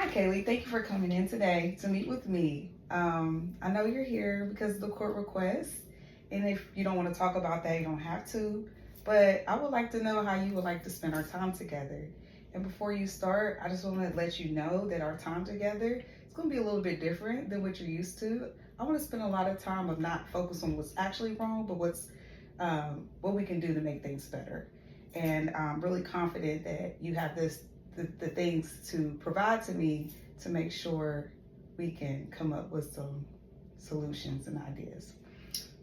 Hi, Kaylee. Thank you for coming in today to meet with me. I know you're here because of the court request, and if you don't want to talk about that, you don't have to. But I would like to know how you would like to spend our time together. And before you start, I just want to let you know that our time together is going to be a little bit different than what you're used to. I want to spend a lot of time of not focus on what's actually wrong, but what we can do to make things better. And I'm really confident that you have the things to provide to me to make sure we can come up with some solutions and ideas.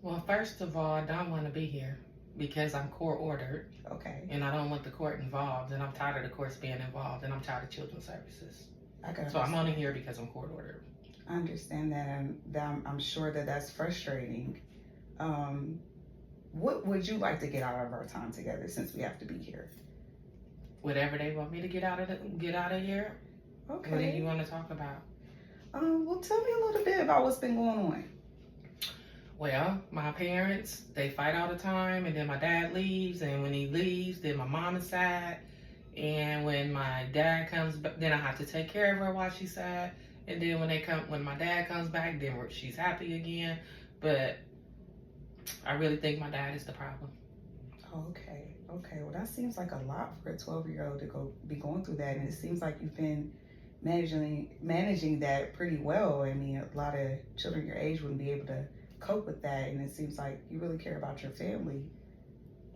Well, first of all, I don't want to be here because I'm court ordered Okay, and I don't want the court involved, and I'm tired of the courts being involved, and I'm tired of children's services. I can So I'm understand. only here because I'm court ordered. I understand that, and I'm sure that that's frustrating. Um, what would you like to get out of our time together since we have to be here? Whatever they want me to get out of here. What do Okay. you want to talk about? Well, tell me a little bit about what's been going on. Well, my parents, they fight all the time, and then my dad leaves, and when he leaves, then my mom is sad, and when my dad comes back, then I have to take care of her while she's sad, and then when my dad comes back, then she's happy again. But I really think my dad is the problem. Okay, okay. Well, that seems like a lot for a 12-year-old to be going through that, and it seems like you've been managing that pretty well. I mean, a lot of children your age wouldn't be able to cope with that, and it seems like you really care about your family.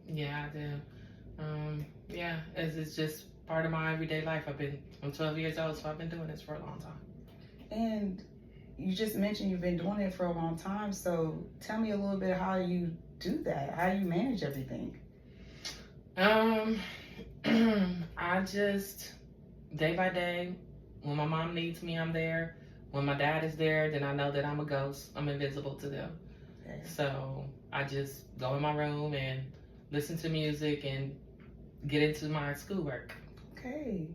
Yeah, I do. Yeah, as it's just part of my everyday life. I'm 12 years old, so I've been doing this for a long time. And you just mentioned you've been doing it for a long time, so tell me a little bit how you do that, how you manage everything. Um, I just day by day, when my mom needs me, I'm there. When my dad is there, then I know that I'm a ghost. I'm invisible to them. Okay. So I just go in my room and listen to music and get into my schoolwork. Okay,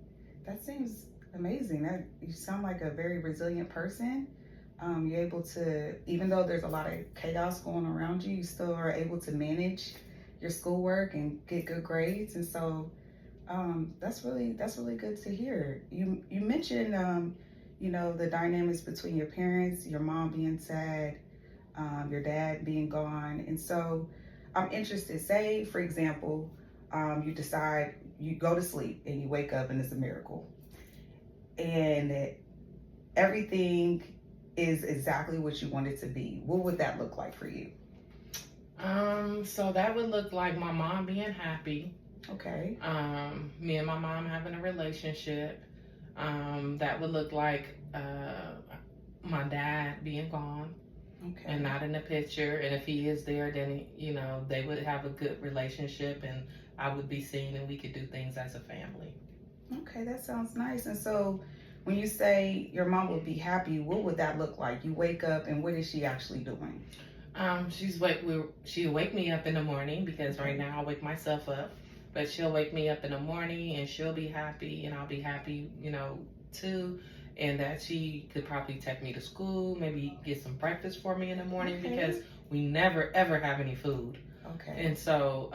that seems amazing. That you sound like a very resilient person. You're able to, even though there's a lot of chaos going around you, you still are able to manage your schoolwork and get good grades. And so that's really good to hear. You mentioned the dynamics between your parents, your mom being sad, your dad being gone, and so I'm interested. Say, for example, you decide you go to sleep and you wake up and it's a miracle, and everything is exactly what you want it to be. What would that look like for you? So that would look like my mom being happy. Okay. Me and my mom having a relationship. That would look like my dad being gone Okay. and not in the picture. And if he is there, then they would have a good relationship, and I would be seen, and we could do things as a family. Okay, that sounds nice. And so, when you say your mom would be happy, what would that look like? You wake up, and what is she actually doing? She'll wake me up in the morning because right now I wake myself up, but she'll wake me up in the morning and she'll be happy and I'll be happy, too. And that she could probably take me to school, maybe get some breakfast for me in the morning Okay. because we never ever have any food. Okay. And so,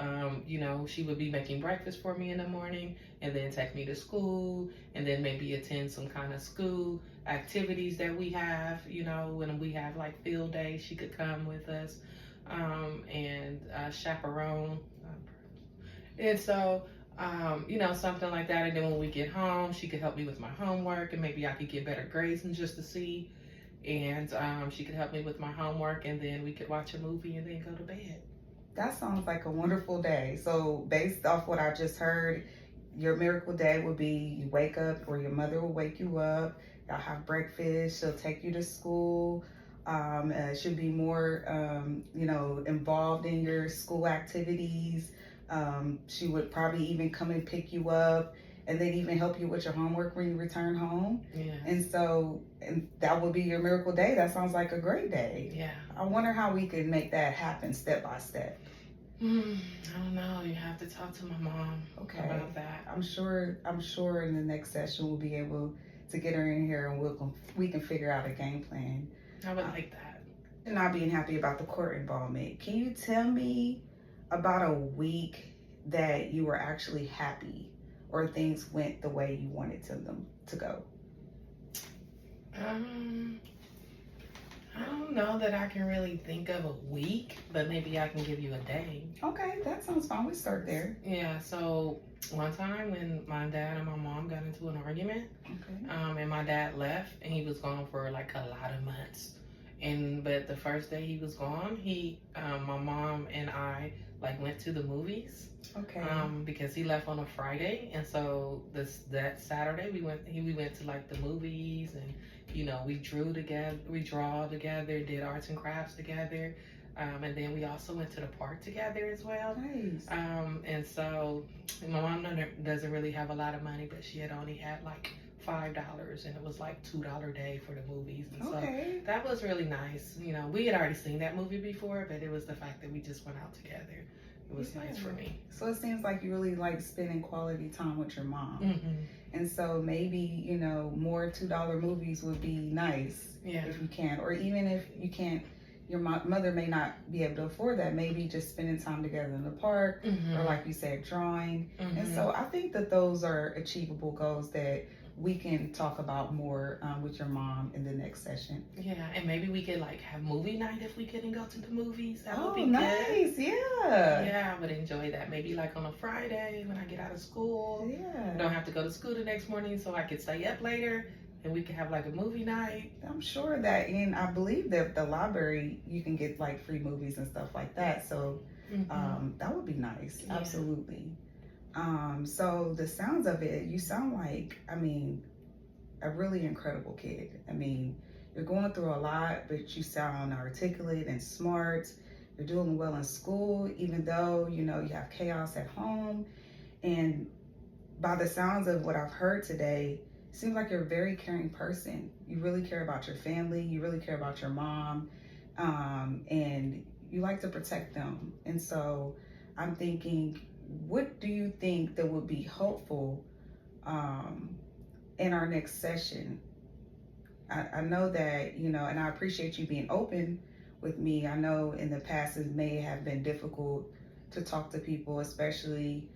she would be making breakfast for me in the morning and then take me to school and then maybe attend some kind of school activities that we have, when we have like field day, she could come with us and chaperone. And so, something like that. And then when we get home, she could help me with my homework and maybe I could get better grades and just to see. And she could help me with my homework and then we could watch a movie and then go to bed. That sounds like a wonderful day. So, based off what I just heard, your miracle day would be you wake up, or your mother will wake you up. Y'all have breakfast. She'll take you to school. She'll be more, involved in your school activities. She would probably even come and pick you up, and then even help you with your homework when you return home. Yeah. And that would be your miracle day. That sounds like a great day. Yeah. I wonder how we could make that happen step by step. I don't know. You have to talk to my mom about that. I'm sure in the next session we'll be able to get her in here and we can figure out a game plan. I would like that. And not being happy about the court involvement. Can you tell me about a week that you were actually happy or things went the way you wanted them to go? Um, I don't know that I can really think of a week, but maybe I can give you a day. Okay, that sounds fun. We start there. Yeah, so one time when my dad and my mom got into an argument, Okay. and my dad left and he was gone for like a lot of months. But the first day he was gone, my mom and I like went to the movies. Okay. Because he left on a Friday, and so that Saturday we went to like the movies, and we draw together, did arts and crafts together, and then we also went to the park together as well. Nice. And so my mom doesn't really have a lot of money, but she had only had like $5, and it was like $2 day for the movies, and Okay. so that was really nice. We had already seen that movie before, but it was the fact that we just went out together. It was nice for me. So it seems like you really like spending quality time with your mom. Mm-hmm. And so maybe, more $2 movies would be nice if you can. Or even if you can't, your mother may not be able to afford that. Maybe just spending time together in the park, Mm-hmm. or like you said, drawing. Mm-hmm. And so I think that those are achievable goals that we can talk about more with your mom in the next session. Yeah, and maybe we could like have movie night if we couldn't go to the movies. That would be nice. good. Yeah. Yeah, I would enjoy that. Maybe like on a Friday when I get out of school. Yeah. I don't have to go to school the next morning, so I could stay up later and we could have like a movie night. I'm sure that, and I believe that the library, you can get like free movies and stuff like that. So that would be nice. Yeah. Absolutely. So the sounds of it, you sound like, a really incredible kid. You're going through a lot, but you sound articulate and smart. You're doing well in school, even though, you have chaos at home. And by the sounds of what I've heard today, it seems like you're a very caring person. You really care about your family. You really care about your mom. And you like to protect them. And so I'm thinking, what do you think that would be helpful in our next session? I know that, and I appreciate you being open with me. I know in the past it may have been difficult to talk to people, especially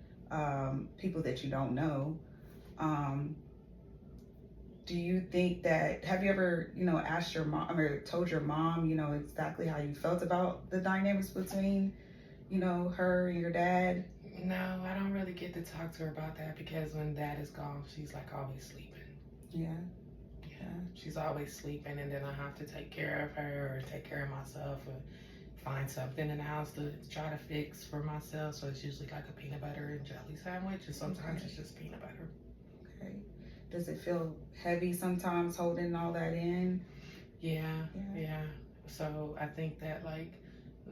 people that you don't know. Do you think that, have you ever, asked your mom or told your mom, exactly how you felt about the dynamics between, her and your dad? No, I don't really get to talk to her about that because when dad is gone, she's like always sleeping. Yeah. She's always sleeping, and then I have to take care of her or take care of myself or find something in the house to try to fix for myself. So it's usually like a peanut butter and jelly sandwich, and sometimes it's just peanut butter. Okay. Does it feel heavy sometimes holding all that in? Yeah. So I think that like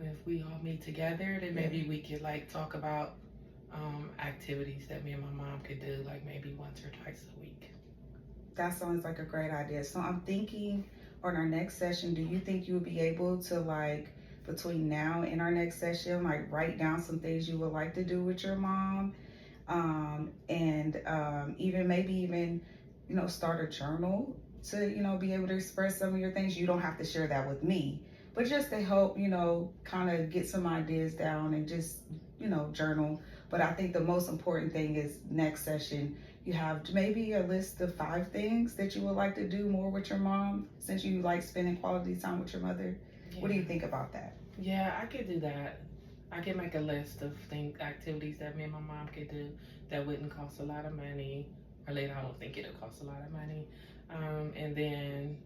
if we all meet together, then maybe we could like talk about activities that me and my mom could do, like maybe once or twice a week. That sounds like a great idea. So I'm thinking on our next session, do you think you would be able to, like, between now and our next session, like write down some things you would like to do with your mom, and even start a journal to be able to express some of your things. You don't have to share that with me, but just to help kind of get some ideas down and just journal. But I think the most important thing is next session you have maybe a list of 5 things that you would like to do more with your mom, since you like spending quality time with your mother. Yeah. What do you think about that? Yeah, I could do that. I could make a list of activities that me and my mom could do that wouldn't cost a lot of money, or later I don't think it'll cost a lot of money. And then,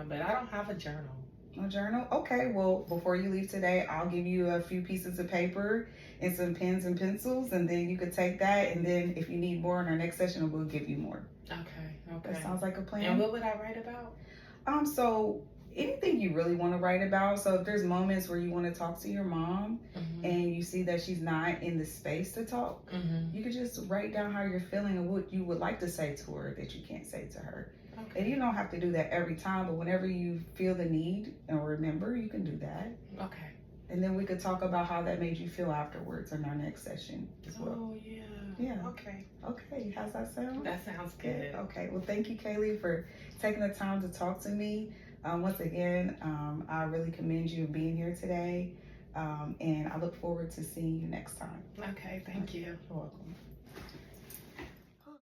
but I don't have a journal. No journal? Okay, well, before you leave today, I'll give you a few pieces of paper and some pens and pencils, and then you could take that, and then if you need more in our next session, we'll give you more. Okay. That sounds like a plan. And what would I write about? So anything you really want to write about. So if there's moments where you want to talk to your mom and you see that she's not in the space to talk, you could just write down how you're feeling and what you would like to say to her that you can't say to her. Okay. And you don't have to do that every time, but whenever you feel the need and remember, you can do that. Okay. And then we could talk about how that made you feel afterwards in our next session as well. Oh, yeah. Yeah. Okay. How's that sound? That sounds good. Okay. Well, thank you, Kaylee, for taking the time to talk to me. Once again, I really commend you being here today. And I look forward to seeing you next time. Okay. Thank you. You're welcome.